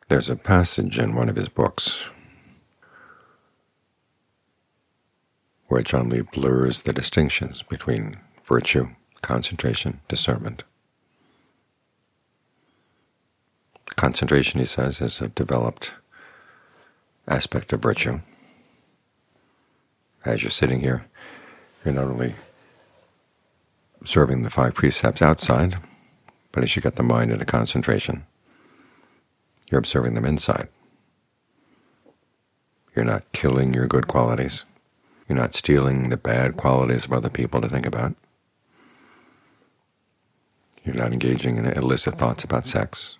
There's a passage in one of his books where John Lee blurs the distinctions between virtue, concentration, discernment. Concentration, he says, is a developed aspect of virtue. As you're sitting here, you're not only observing the 5 precepts outside, but as you get the mind into concentration, you're observing them inside. You're not killing your good qualities. You're not stealing the bad qualities of other people to think about. You're not engaging in illicit thoughts about sex.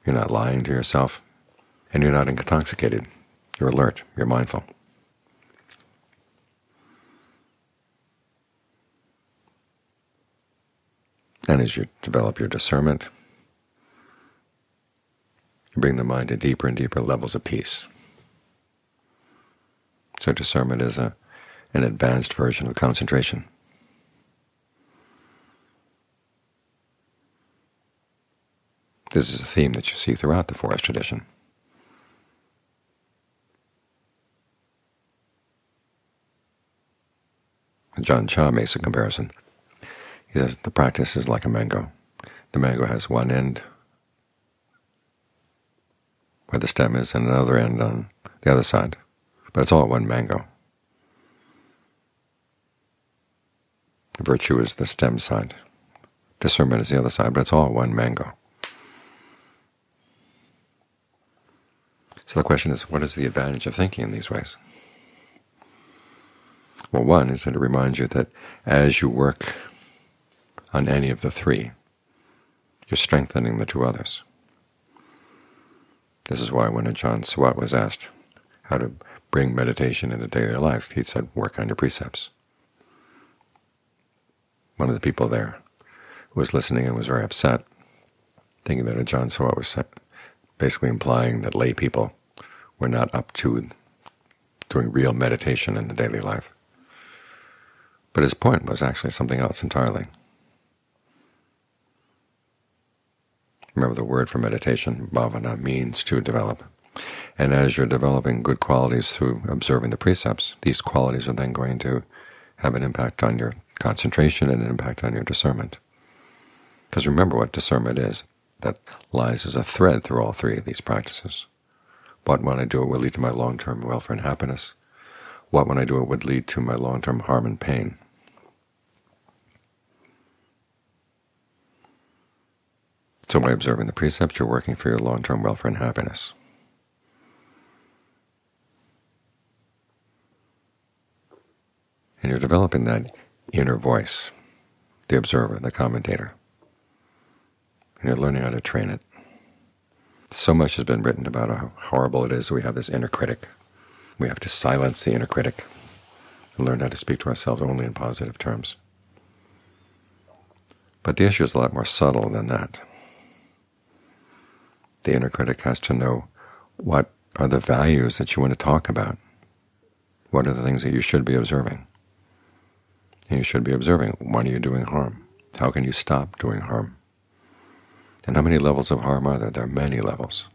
You're not lying to yourself, and you're not intoxicated. You're alert. You're mindful. And as you develop your discernment, you bring the mind to deeper and deeper levels of peace. So discernment is an advanced version of concentration. This is a theme that you see throughout the Forest tradition. John Cha makes a comparison. He says the practice is like a mango. The mango has one end where the stem is and another end on the other side, but it's all one mango. Virtue is the stem side. Discernment is the other side, but it's all one mango. So the question is, what is the advantage of thinking in these ways? Well, one is that it reminds you that as you work on any of the 3, you're strengthening the 2 others. This is why when Ajahn Suwat was asked how to bring meditation into daily life, he said, work on your precepts. One of the people there who was listening and was very upset, thinking that Ajahn Suwat was basically implying that lay people were not up to doing real meditation in the daily life. But his point was actually something else entirely. Remember, the word for meditation, bhavana, means to develop. And as you're developing good qualities through observing the precepts, these qualities are then going to have an impact on your concentration and an impact on your discernment. Because remember what discernment is. That lies as a thread through all 3 of these practices. What, when I do it, will lead to my long-term welfare and happiness? What, when I do it, would lead to my long-term harm and pain? So by observing the precepts, you're working for your long-term welfare and happiness. And you're developing that inner voice, the observer, the commentator. And you're learning how to train it. So much has been written about how horrible it is that we have this inner critic. We have to silence the inner critic and learn how to speak to ourselves only in positive terms. But the issue is a lot more subtle than that. The inner critic has to know what are the values that you want to talk about. What are the things that you should be observing? And you should be observing, when are you doing harm? How can you stop doing harm? And how many levels of harm are there? There are many levels.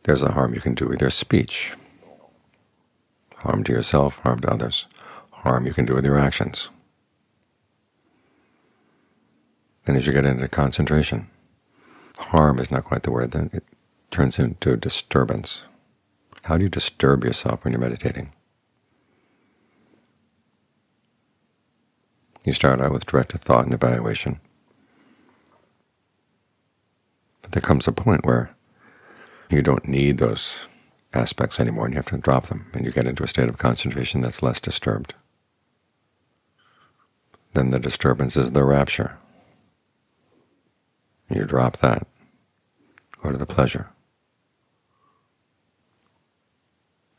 There's a harm you can do with your speech. Harm to yourself, harm to others. Harm you can do with your actions. And as you get into concentration, harm is not quite the word, then it turns into disturbance. How do you disturb yourself when you're meditating? You start out with directed thought and evaluation. But there comes a point where you don't need those aspects anymore, and you have to drop them, and you get into a state of concentration that's less disturbed. Then the disturbance is the rapture. You drop that, go to the pleasure.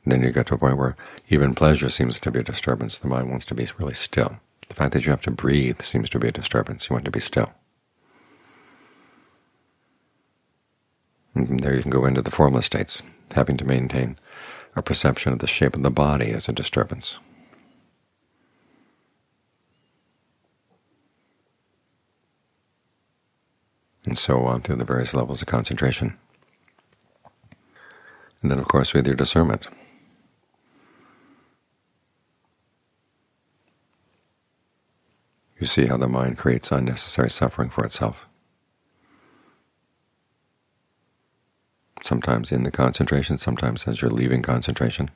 And then you get to a point where even pleasure seems to be a disturbance. The mind wants to be really still. The fact that you have to breathe seems to be a disturbance. You want to be still. And from there you can go into the formless states. Having to maintain a perception of the shape of the body as a disturbance. and so on through the various levels of concentration. And then, of course, with your discernment. You see how the mind creates unnecessary suffering for itself. Sometimes in the concentration, sometimes as you're leaving concentration,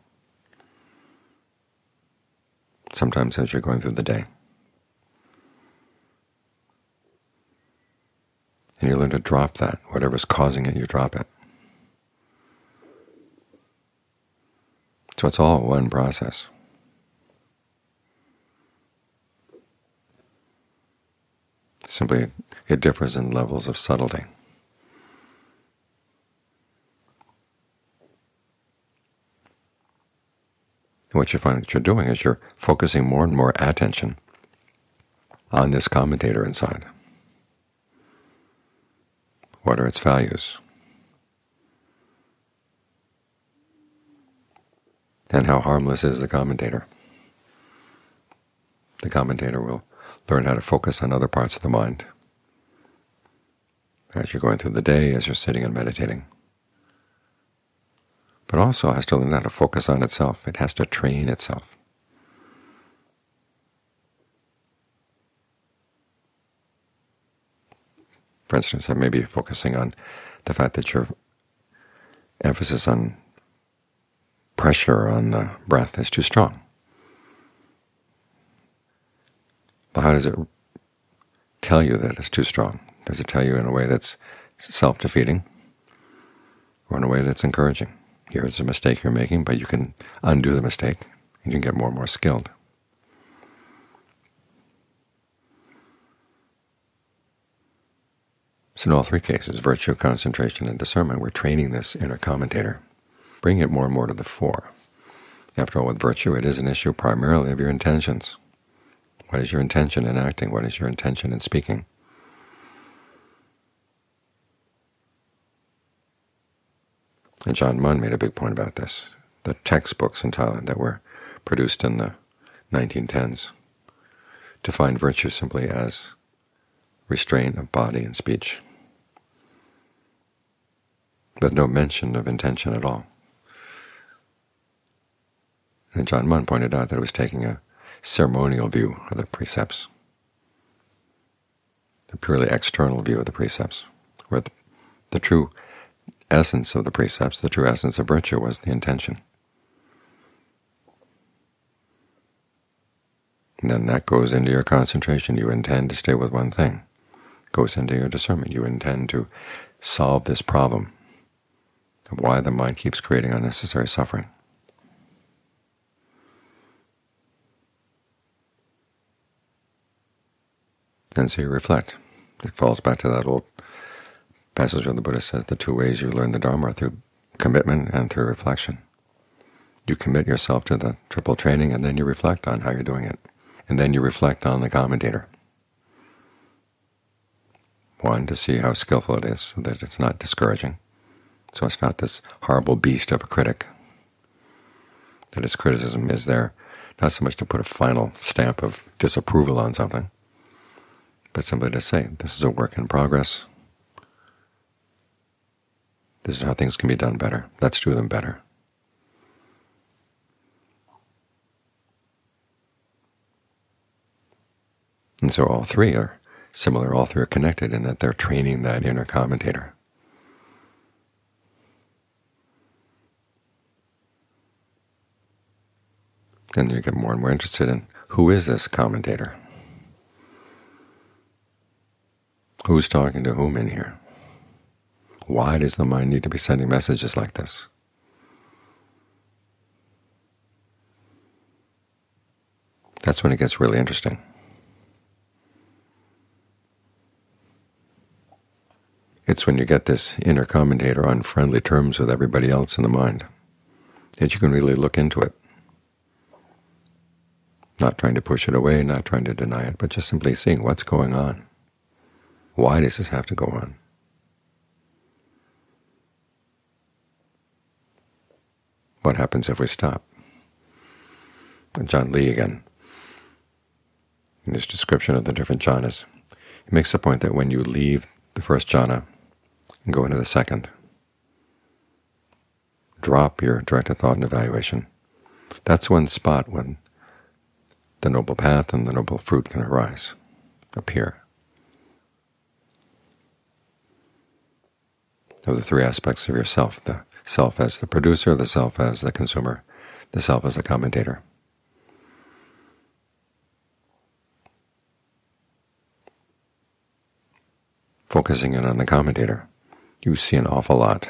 sometimes as you're going through the day. And you learn to drop that. Whatever's causing it, you drop it. So it's all one process. Simply, it differs in levels of subtlety. And what you find that you're doing is you're focusing more and more attention on this commentator inside. What are its values? And how harmless is the commentator? The commentator will learn how to focus on other parts of the mind as you're going through the day, as you're sitting and meditating. But also has to learn how to focus on itself. It has to train itself. For instance, I may be focusing on the fact that your emphasis on pressure on the breath is too strong. But how does it tell you that it's too strong? Does it tell you in a way that's self-defeating or in a way that's encouraging? Here's a mistake you're making, but you can undo the mistake and you can get more and more skilled. So in all three cases, virtue, concentration, and discernment, we're training this inner commentator, bringing it more and more to the fore. After all, with virtue, it is an issue primarily of your intentions. What is your intention in acting? What is your intention in speaking? And Ajahn Mun made a big point about this. The textbooks in Thailand that were produced in the 1910s define virtue simply as restraint of body and speech, with no mention of intention at all. And Ajahn Mun pointed out that it was taking a ceremonial view of the precepts, a purely external view of the precepts, where the true essence of the precepts, the true essence of virtue, was the intention. And then that goes into your concentration. You intend to stay with one thing. Goes into your discernment. You intend to solve this problem of why the mind keeps creating unnecessary suffering. And so you reflect. It falls back to that old passage where the Buddha says the two ways you learn the Dharma are through commitment and through reflection. You commit yourself to the triple training, and then you reflect on how you're doing it. And then you reflect on the commentator. One, to see how skillful it is, so that it's not discouraging. So it's not this horrible beast of a critic. That its criticism is there not so much to put a final stamp of disapproval on something, but simply to say, this is a work in progress. This is how things can be done better. Let's do them better. And so all three are similar, all three are connected in that they're training that inner commentator. And you get more and more interested in who is this commentator? Who's talking to whom in here? Why does the mind need to be sending messages like this? That's when it gets really interesting. It's when you get this inner commentator on friendly terms with everybody else in the mind that you can really look into it. Not trying to push it away, not trying to deny it, but just simply seeing what's going on. Why does this have to go on? What happens if we stop? And John Lee again, in his description of the different jhanas, he makes the point that when you leave the first jhana and go into the second. Drop your directed thought and evaluation. That's one spot when the noble path and the noble fruit can arise, appear. Of the three aspects of yourself, the self as the producer, the self as the consumer, the self as the commentator. Focusing in on the commentator, you see an awful lot.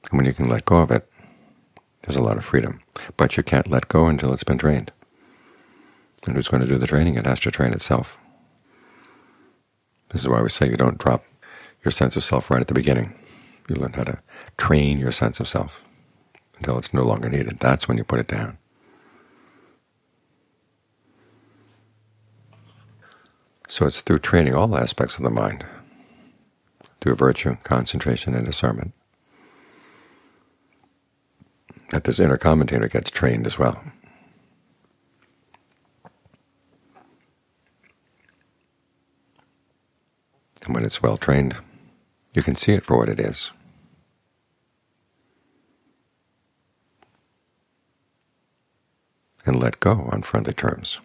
And when you can let go of it, there's a lot of freedom. But you can't let go until it's been trained. And who's going to do the training? It has to train itself. This is why we say you don't drop your sense of self right at the beginning. You learn how to train your sense of self until it's no longer needed. That's when you put it down. So it's through training all aspects of the mind, through virtue, concentration, and discernment, that this inner commentator gets trained as well. And when it's well trained, you can see it for what it is. And let go on friendly terms.